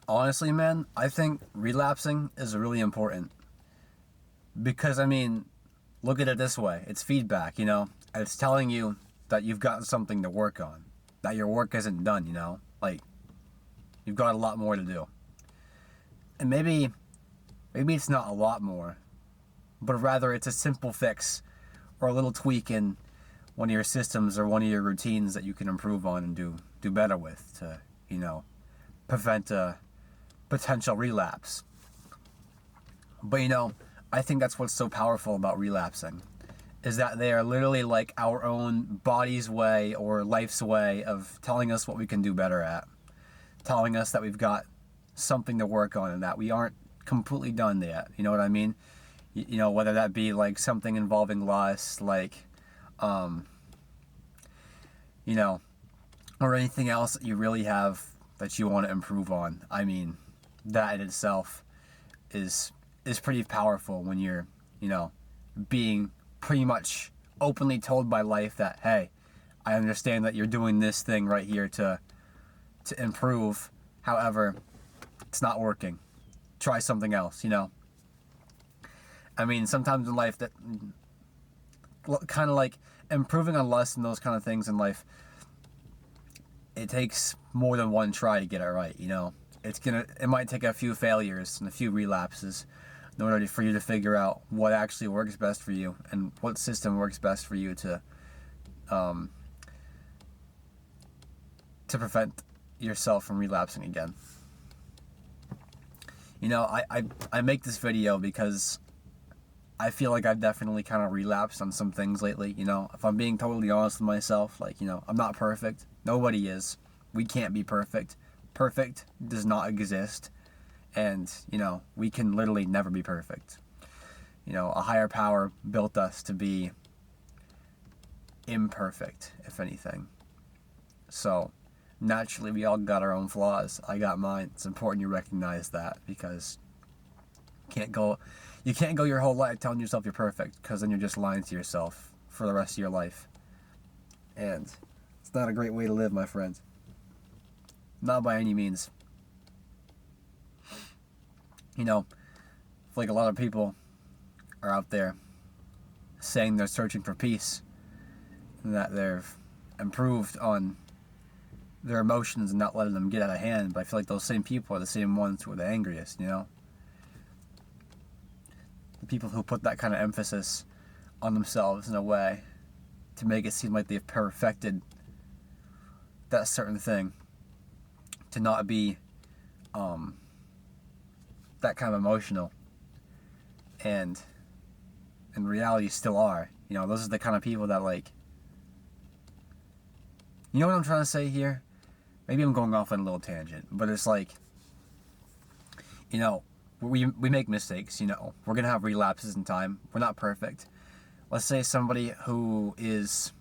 Honestly, man, I think relapsing is really important because, I mean, look at it this way. It's feedback, It's telling you that you've got something to work on, that your work isn't done, Like, you've got a lot more to do. And maybe it's not a lot more, but rather it's a simple fix or a little tweak in one of your systems or one of your routines that you can improve on and do better with to, prevent a potential relapse. But I think that's what's so powerful about relapsing, is that they are literally like our own body's way or life's way of telling us what we can do better at, telling us that we've got something to work on and that we aren't completely done yet. You know what I mean? Whether that be like something involving lust, like, or anything else that you really have that you want to improve on. I mean, that in itself is pretty powerful when you're, being pretty much openly told by life that, hey, I understand that you're doing this thing right here to improve. However, it's not working. Try something else, I mean, sometimes in life that kind of like improving on lust and those kind of things in life, it takes more than one try to get it right, It might take a few failures and a few relapses in order for you to figure out what actually works best for you and what system works best for you to prevent yourself from relapsing again. I make this video because I feel like I've definitely kind of relapsed on some things lately, If I'm being totally honest with myself, like, I'm not perfect. Nobody is. We can't be perfect. Perfect does not exist. And, we can literally never be perfect. A higher power built us to be imperfect, if anything. So, naturally, we all got our own flaws. I got mine. It's important you recognize that, because you can't go your whole life telling yourself you're perfect, because then you're just lying to yourself for the rest of your life. And it's not a great way to live, my friend. Not by any means. Like a lot of people are out there saying they're searching for peace and that they've improved on their emotions and not letting them get out of hand, but I feel like those same people are the same ones who are the angriest, The people who put that kind of emphasis on themselves in a way to make it seem like they've perfected that certain thing, to not be that kind of emotional, and in reality still are. Those are the kind of people that, like, you know what I'm trying to say here? Maybe I'm going off on a little tangent, but it's like, we make mistakes, we're gonna have relapses in time. We're not perfect. Let's say somebody who is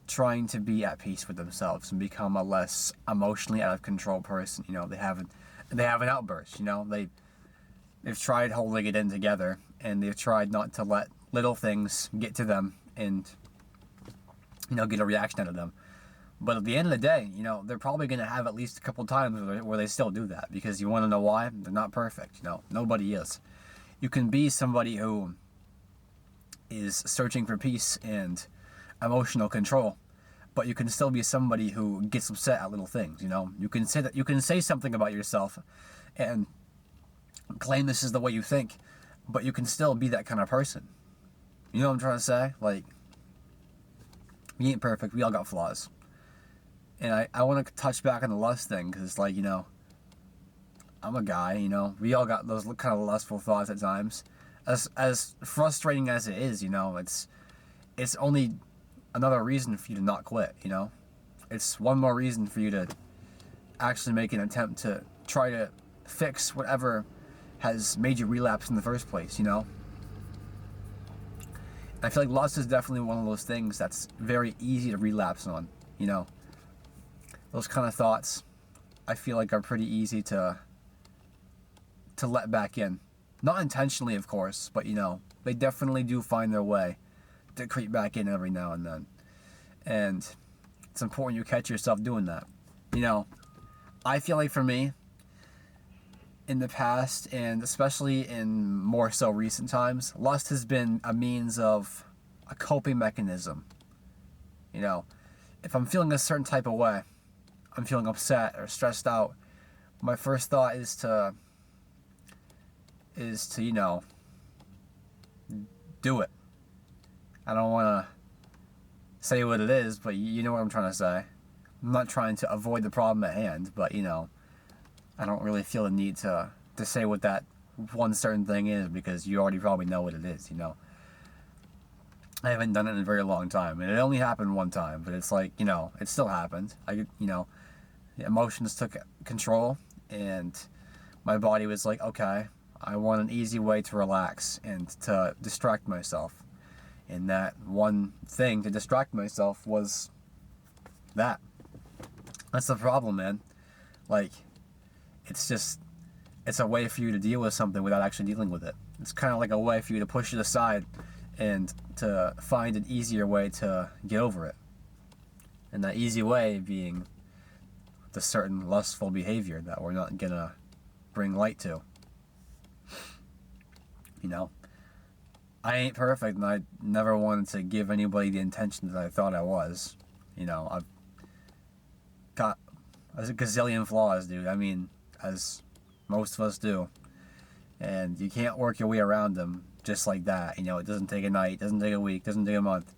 trying to be at peace with themselves and become a less emotionally out of control person, they have an outburst, they've tried holding it in together, and they've tried not to let little things get to them and get a reaction out of them. But at the end of the day, they're probably going to have at least a couple times where they still do that, because you want to know why? They're not perfect. Nobody is. You can be somebody who is searching for peace and emotional control, but you can still be somebody who gets upset at little things. You can say something about yourself and claim this is the way you think, but you can still be that kind of person. You know what I'm trying to say? Like, we ain't perfect. We all got flaws. And I want to touch back on the lust thing, because, like, I'm a guy, we all got those kind of lustful thoughts at times. As frustrating as it is, it's only another reason for you to not quit, It's one more reason for you to actually make an attempt to try to fix whatever has made you relapse in the first place, I feel like lust is definitely one of those things that's very easy to relapse on, Those kind of thoughts, I feel like, are pretty easy to let back in. Not intentionally, of course, but, they definitely do find their way to creep back in every now and then. And it's important you catch yourself doing that. I feel like for me, in the past, and especially in more so recent times, lust has been a means of a coping mechanism. You know, if I'm feeling a certain type of way, I'm feeling upset or stressed out, my first thought is to you know, do it. I don't want to say what it is, but you know what I'm trying to say. I'm not trying to avoid the problem at hand, but you know, I don't really feel the need to say what that one certain thing is, because you already probably know what it is, you know. I haven't done it in a very long time, and it only happened one time, but it's like, you know, it still happened. You know, the emotions took control, and my body was like, okay, I want an easy way to relax and to distract myself. And that one thing to distract myself was that. That's the problem, man. Like, it's a way for you to deal with something without actually dealing with it. It's kind of like a way for you to push it aside and to find an easier way to get over it. And that easy way being the certain lustful behavior that we're not gonna bring light to. You know, I ain't perfect, and I never wanted to give anybody the intention that I thought I was. You know, I've got a gazillion flaws, dude. I mean, as most of us do. And you can't work your way around them just like that. You know, it doesn't take a night, doesn't take a week, doesn't take a month.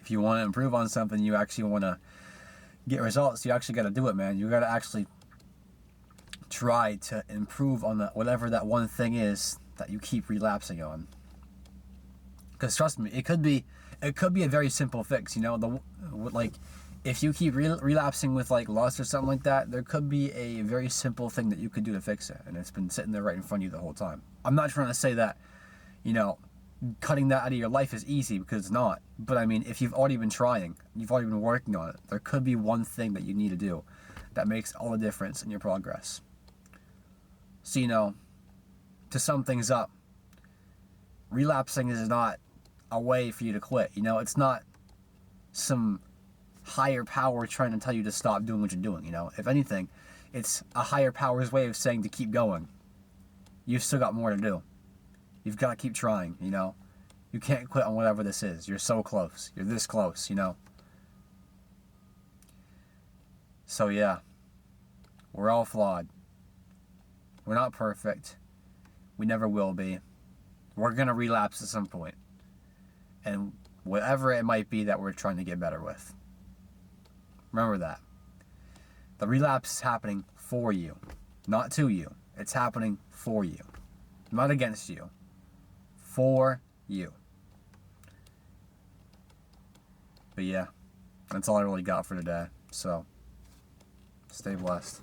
If you want to improve on something, you actually want to get results, you actually got to do it, man. You got to actually try to improve on that, whatever that one thing is that you keep relapsing on. Because trust me, it could be a very simple fix. You know, like if you keep relapsing with like lust or something like that, there could be a very simple thing that you could do to fix it, and it's been sitting there right in front of you the whole time. I'm not trying to say that, you know, cutting that out of your life is easy, because it's not. But I mean, if you've already been trying, you've already been working on it, there could be one thing that you need to do that makes all the difference in your progress. So, you know, to sum things up, relapsing is not a way for you to quit. You know, it's not some higher power trying to tell you to stop doing what you're doing. You know, if anything, it's a higher power's way of saying to keep going. You've still got more to do. You've got to keep trying, you know. You can't quit on whatever this is. You're so close. You're this close, you know. So yeah, we're all flawed. We're not perfect. We never will be. We're going to relapse at some point. And whatever it might be that we're trying to get better with. Remember that. The relapse is happening for you, not to you. It's happening for you, not against you. For you. But yeah, that's all I really got for today. So, stay blessed.